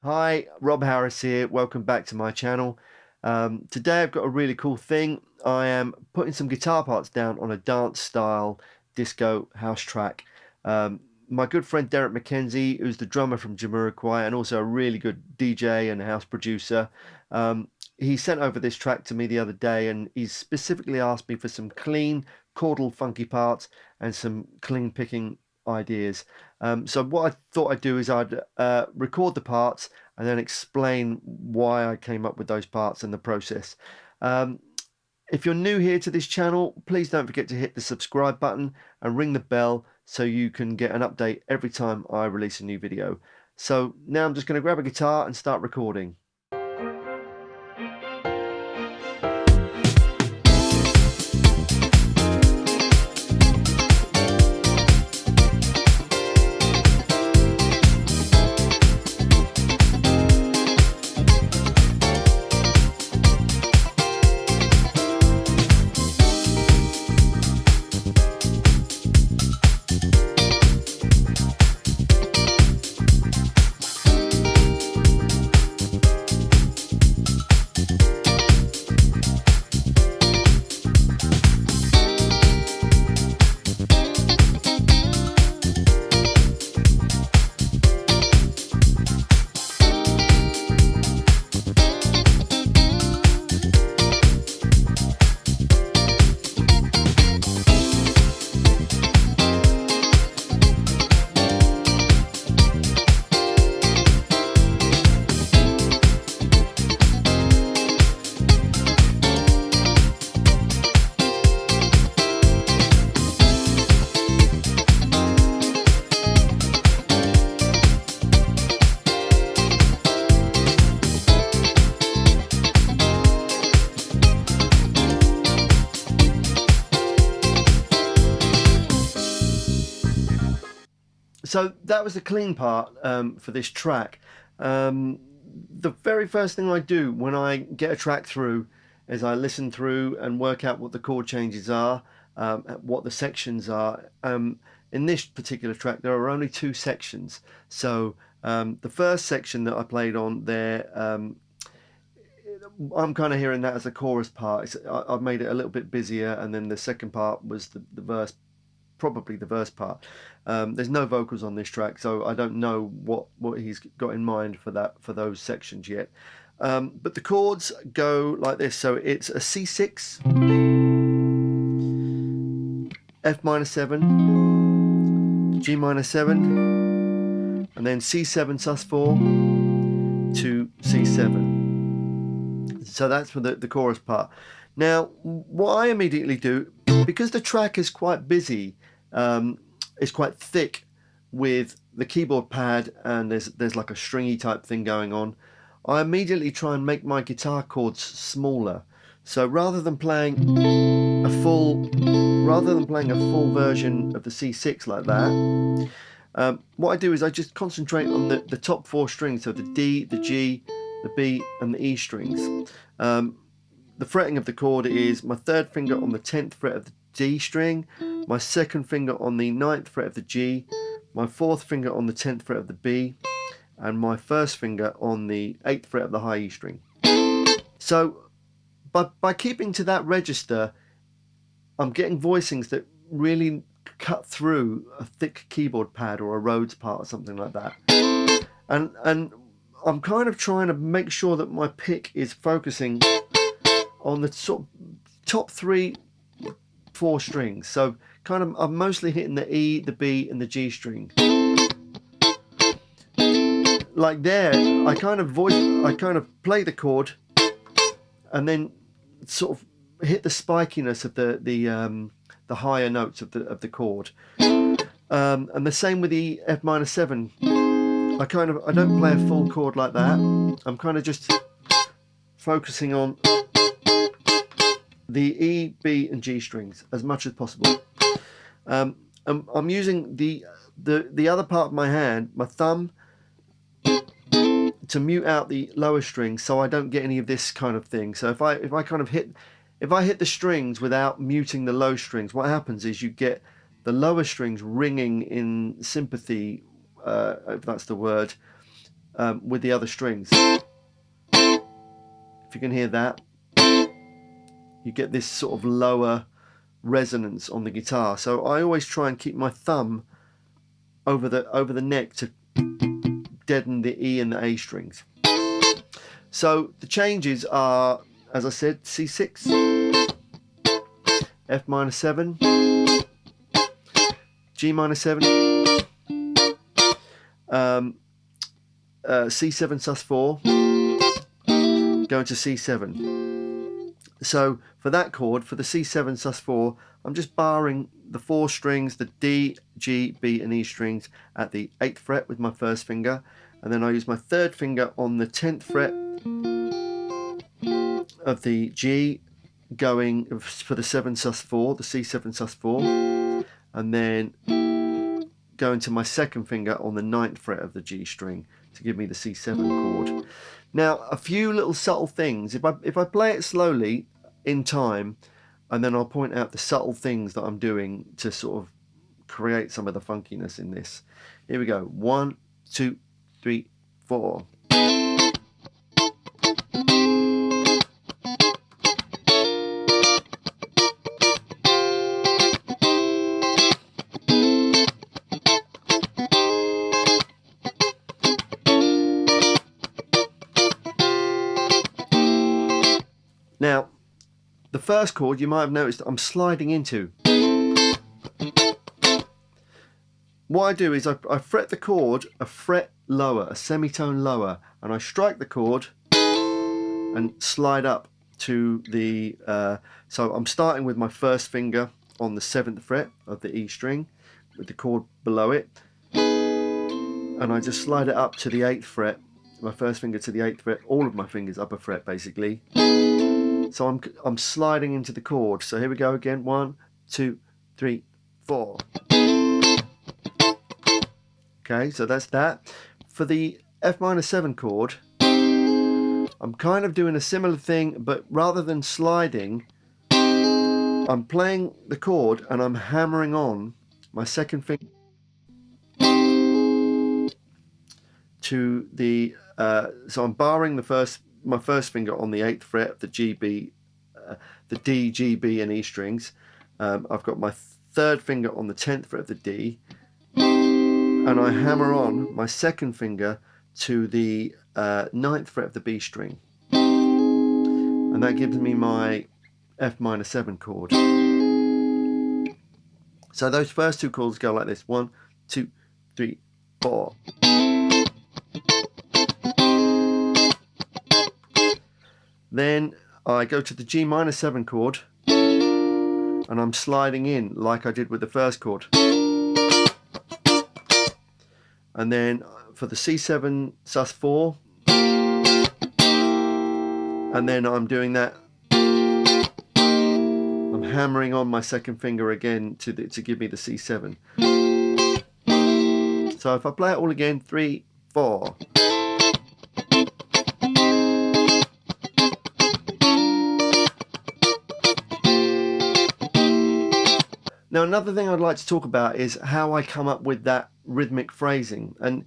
Hi, Rob Harris here. Welcome back to my channel. Today I've got a really cool thing. I am putting some guitar parts down on a dance style disco house track. My good friend Derek McKenzie, who's the drummer from Jamiroquai and also a really good DJ and house producer, he sent over this track to me the other day, and he specifically asked me for some clean chordal funky parts and some clean picking ideas. So what I thought I'd do is I'd record the parts and then explain why I came up with those parts and the process. If you're new here to this channel, please don't forget to hit the subscribe button and ring the bell so you can get an update every time I release a new video. So now I'm just going to grab a guitar and start recording. So that was the clean part for this track. The very first thing I do when I get a track through is I listen through and work out what the chord changes are, what the sections are. In this particular track there are only two sections. So the first section that I played on there, I'm kind of hearing that as the chorus part. I've made it a little bit busier, and then the second part was the verse, probably the verse part. There's no vocals on this track, so I don't know what he's got in mind for those sections yet. But the chords go like this. So it's a C6, F minor 7, G minor 7, and then C7 sus4 to C7. So that's for the chorus part. Now what I immediately do, because the track is quite busy, it's quite thick with the keyboard pad, and there's like a stringy type thing going on, I immediately try and make my guitar chords smaller. So rather than playing a full version of the C6 like that, what I do is I just concentrate on the top four strings, so the D, the G, the B and the E strings. The fretting of the chord is my third finger on the 10th fret of the D string, my second finger on the 9th fret of the G, my fourth finger on the 10th fret of the B, and my first finger on the 8th fret of the high E string. So by keeping to that register, I'm getting voicings that really cut through a thick keyboard pad or a Rhodes part or something like that. And I'm kind of trying to make sure that my pick is focusing on the sort of top 4 strings. So kind of I'm mostly hitting the E, the B and the G string. Like there, I kind of play the chord and then sort of hit the spikiness of the higher notes of the chord. And the same with the F minor 7. I don't play a full chord like that. I'm kind of just focusing on the E, B and G strings as much as possible. I'm using the other part of my hand, my thumb, to mute out the lower strings so I don't get any of this kind of thing. So if I hit the strings without muting the low strings, what happens is you get the lower strings ringing in sympathy, if that's the word, with the other strings. If you can hear that, you get this sort of lower resonance on the guitar. So I always try and keep my thumb over the neck to deaden the E and the A strings. So the changes are, as I said, C6, F minor 7, G minor 7, C7 sus4, going to C7. So for that chord, for the C7 sus4, I'm just barring the 4 strings, the D, G, B and E strings at the 8th fret with my first finger, and then I use my third finger on the 10th fret of the G, going for the 7 sus4, the C7 sus4, and then going to my second finger on the 9th fret of the G string to give me the C7 chord. Now, a few little subtle things. If I play it slowly in time, and then I'll point out the subtle things that I'm doing to sort of create some of the funkiness in this. Here we go. 1, 2, 3, 4. Now, the first chord you might have noticed I'm sliding into. What I do is I fret the chord a fret lower, a semitone lower, and I strike the chord and slide up to the, so I'm starting with my first finger on the 7th fret of the E string with the chord below it, and I just slide it up to the 8th fret, my first finger to the 8th fret, all of my fingers upper fret basically. So I'm sliding into the chord. So here we go again. 1, 2, 3, 4. Okay, so that's that. For the F minor 7 chord, I'm kind of doing a similar thing, but rather than sliding, I'm playing the chord and I'm hammering on my second finger to the, so I'm barring my first finger on the 8th fret of the G, B, the D, G, B and E strings. I've got my third finger on the 10th fret of the D, and I hammer on my second finger to the 9th fret of the B string, and that gives me my F minor 7 chord. So those first two chords go like this: 1, 2, 3, 4. Then I go to the G minor 7 chord and I'm sliding in like I did with the first chord. And then for the C7 sus4, and then I'm doing that, I'm hammering on my second finger again to give me the C7. So if I play it all again, 3, 4. Now, another thing I'd like to talk about is how I come up with that rhythmic phrasing. And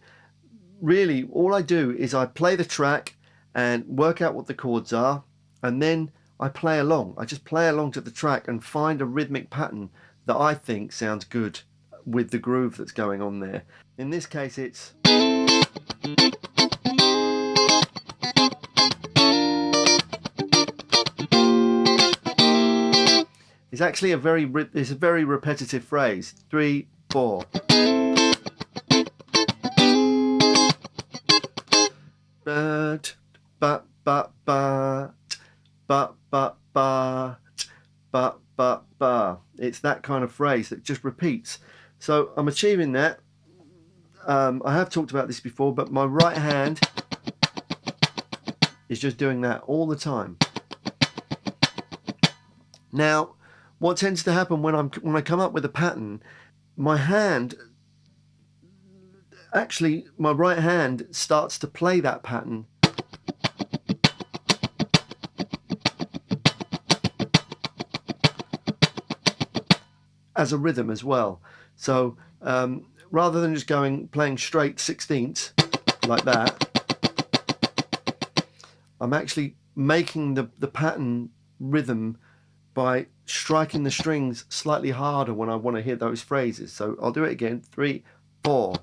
really, all I do is I play the track and work out what the chords are, and then I play along. I just play along to the track and find a rhythmic pattern that I think sounds good with the groove that's going on there. In this case, it's... It's actually a very repetitive phrase. 3, 4. But ba ba ba ba ba ba ba ba ba. It's that kind of phrase that just repeats. So I'm achieving that. I have talked about this before, but my right hand is just doing that all the time. Now, what tends to happen when I come up with a pattern, my right hand starts to play that pattern as a rhythm as well. So rather than just playing straight 16ths like that, I'm actually making the pattern rhythm by striking the strings slightly harder when I want to hear those phrases. So I'll do it again. 3, 4.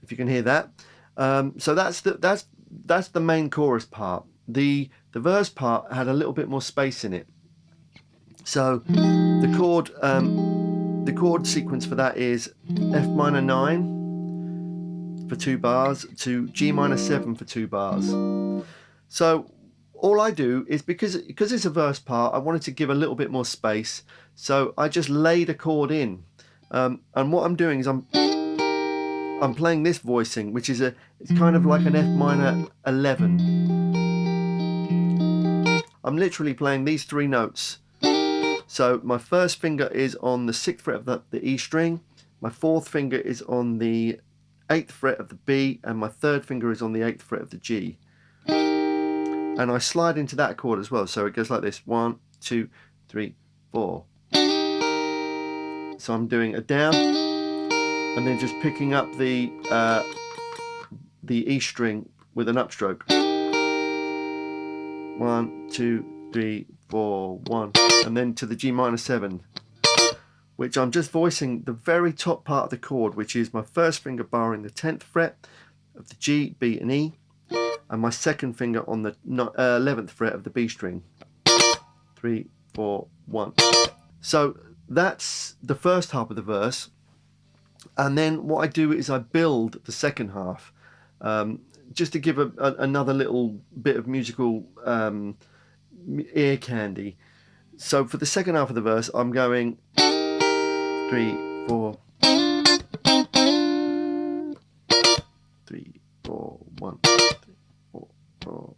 If you can hear that. So that's the main chorus part. The verse part had a little bit more space in it. So the chord sequence for that is F minor 9 for 2 bars to G minor 7 for 2 bars. So all I do is, because it's a verse part, I wanted to give a little bit more space, so I just laid a chord in. And what I'm doing is I'm playing this voicing, which is it's kind of like an F minor 11. I'm literally playing these 3 notes. So my first finger is on the 6th fret of the E string, my 4th finger is on the 8th fret of the B, and my 3rd finger is on the 8th fret of the G. And I slide into that chord as well, so it goes like this: 1, 2, 3, 4. So I'm doing a down, and then just picking up the E string with an upstroke. 1, 2, 3, 4, 1, and then to the G minor 7, which I'm just voicing the very top part of the chord, which is my first finger barring the 10th fret of the G, B and E, and my second finger on the 11th fret of the B string. 3, 4, 1. So that's the first half of the verse, and then what I do is I build the second half, just to give another little bit of musical ear candy. So for the second half of the verse, I'm going 3, 4, 3, 4, 1, 3, 4, 4.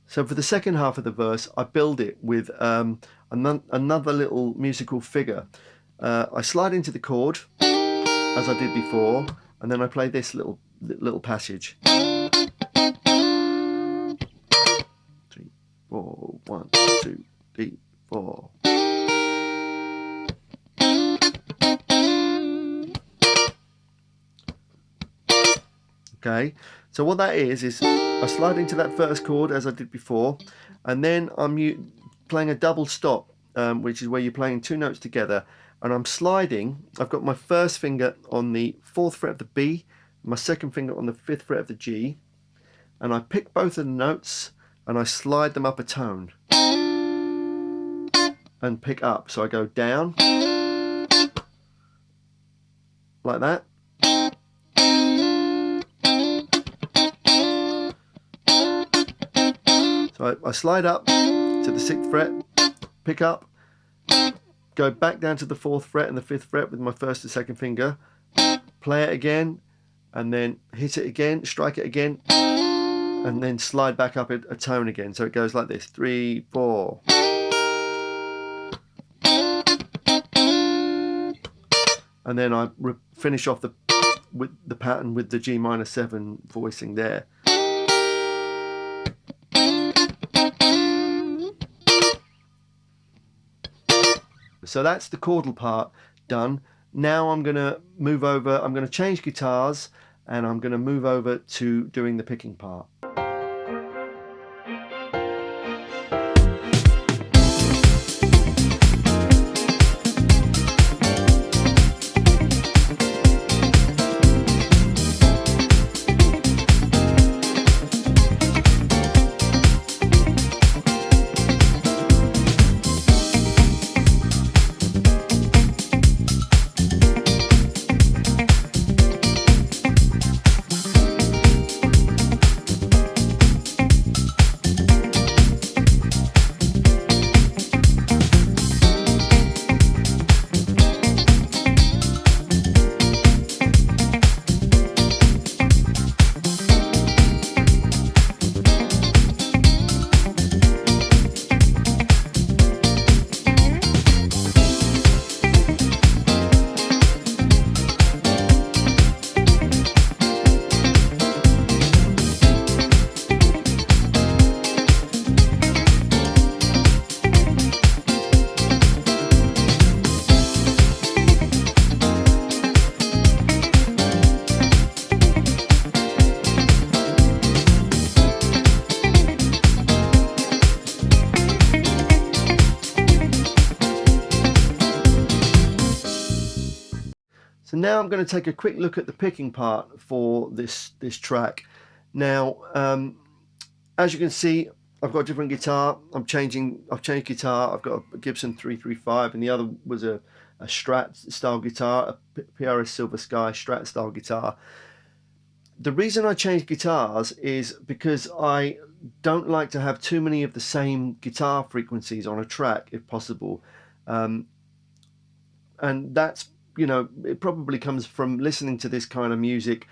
So for the second half of the verse, I build it with another little musical figure. I slide into the chord as I did before, and then I play this little passage. 3, 4, 1, 2, 3, 4. Okay, so what that is I slide into that first chord as I did before, and then I'm playing a double stop, which is where you're playing 2 notes together, and I'm sliding. I've got my first finger on the 4th fret of the B, my second finger on the 5th fret of the G, and I pick both of the notes and I slide them up a tone and pick up. So I go down like that, so I slide up to the 6th fret, pick up, go back down to the 4th fret and the 5th fret with my first and second finger, play it again, and then hit it again, strike it again, and then slide back up a tone again. So it goes like this: 3, 4. And then I finish off with the pattern with the G minor 7 voicing there. So that's the chordal part done. Now I'm going to move over, I'm going to change guitars, and I'm going to move over to doing the picking part. now I'm going to take a quick look at the picking part for this track. Now, as you can see, I've got a different guitar. I've changed guitar. I've got a Gibson 335, and the other was a Strat style guitar, a PRS Silver Sky Strat style guitar. The reason I changed guitars is because I don't like to have too many of the same guitar frequencies on a track, if possible. And that's, you know, it probably comes from listening to this kind of music,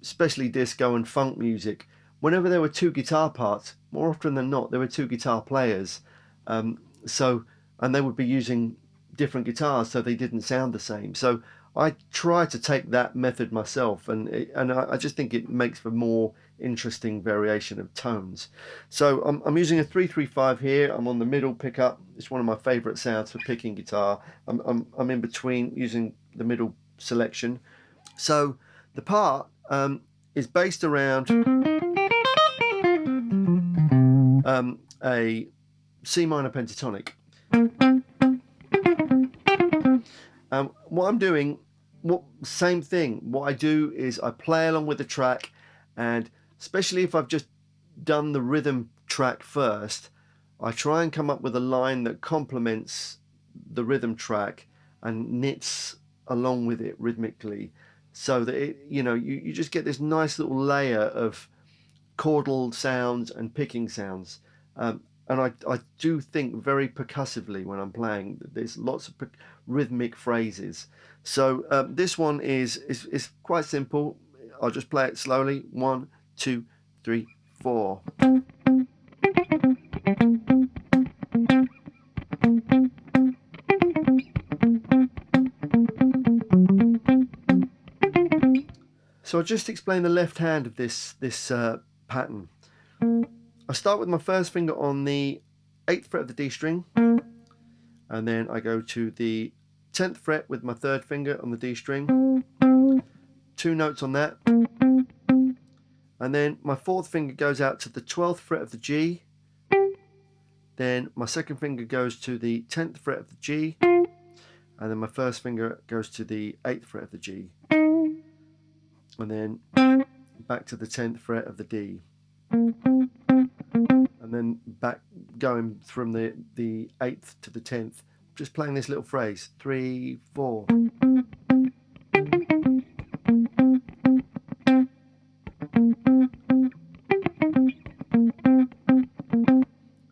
especially disco and funk music. Whenever there were two guitar parts, more often than not, there were two guitar players. And they would be using different guitars, so they didn't sound the same. So I try to take that method myself, and I just think it makes for more interesting variation of tones. So I'm using a 335 here. I'm on the middle pickup. It's one of my favorite sounds for picking guitar. I'm in between using the middle selection. So the part is based around a C minor pentatonic. What I'm doing, same thing. What I do is I play along with the track, and especially if I've just done the rhythm track first, I try and come up with a line that complements the rhythm track and knits along with it rhythmically, so that it, you know, you just get this nice little layer of chordal sounds and picking sounds. And I do think very percussively when I'm playing. There's lots of rhythmic phrases. So this one is quite simple. I'll just play it slowly. 1, 2, 3, 4. So I'll just explain the left hand of this pattern. I start with my first finger on the 8th fret of the D string, and then I go to the 10th fret with my 3rd finger on the D string, 2 notes on that, and then my 4th finger goes out to the 12th fret of the G, then my 2nd finger goes to the 10th fret of the G, and then my 1st finger goes to the 8th fret of the G, and then back to the 10th fret of the D. And then back, going from the 8th to the 10th, just playing this little phrase, 3, 4.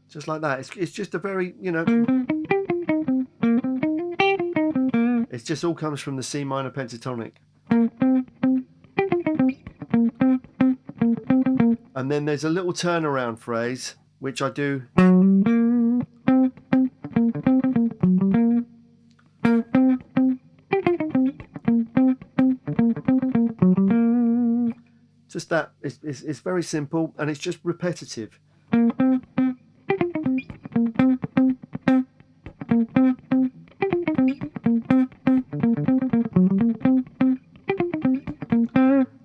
Just like that. It's just a very, you know, it just all comes from the C minor pentatonic. And then there's a little turnaround phrase, which I do. Just that, it's very simple, and it's just repetitive.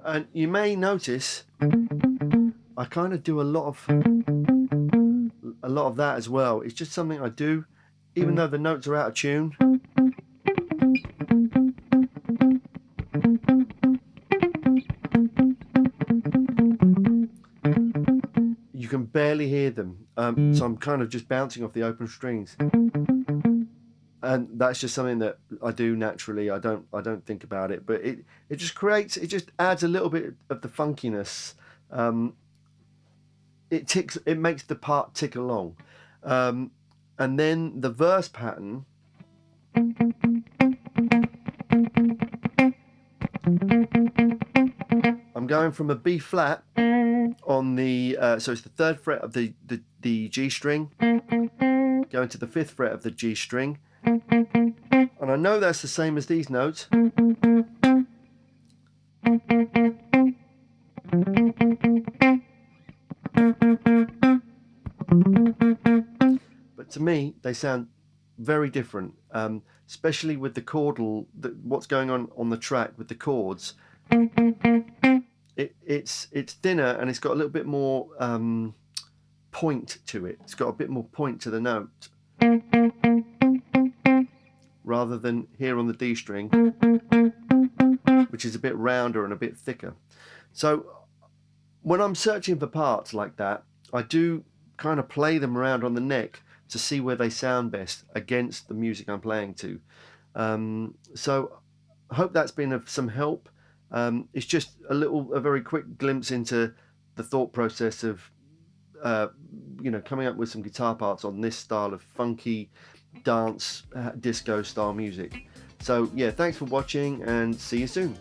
And you may notice I kind of do a lot of that as well. It's just something I do, even though the notes are out of tune. You can barely hear them, so I'm kind of just bouncing off the open strings, and that's just something that I do naturally. I don't think about it, but it just adds a little bit of the funkiness. It makes the part tick along, and then the verse pattern. I'm going from a B flat on the so it's the 3rd fret of the G string, going to the 5th fret of the G string, and I know that's the same as these notes. But to me, they sound very different, especially with the chordal, what's going on the track with the chords. It's thinner, and it's got a little bit more point to it. It's got a bit more point to the note, rather than here on the D string. which is a bit rounder and a bit thicker. So when I'm searching for parts like that, I do kind of play them around on the neck to see where they sound best against the music I'm playing to. So I hope that's been of some help. It's just a very quick glimpse into the thought process of coming up with some guitar parts on this style of funky dance disco style music. So yeah, thanks for watching and see you soon.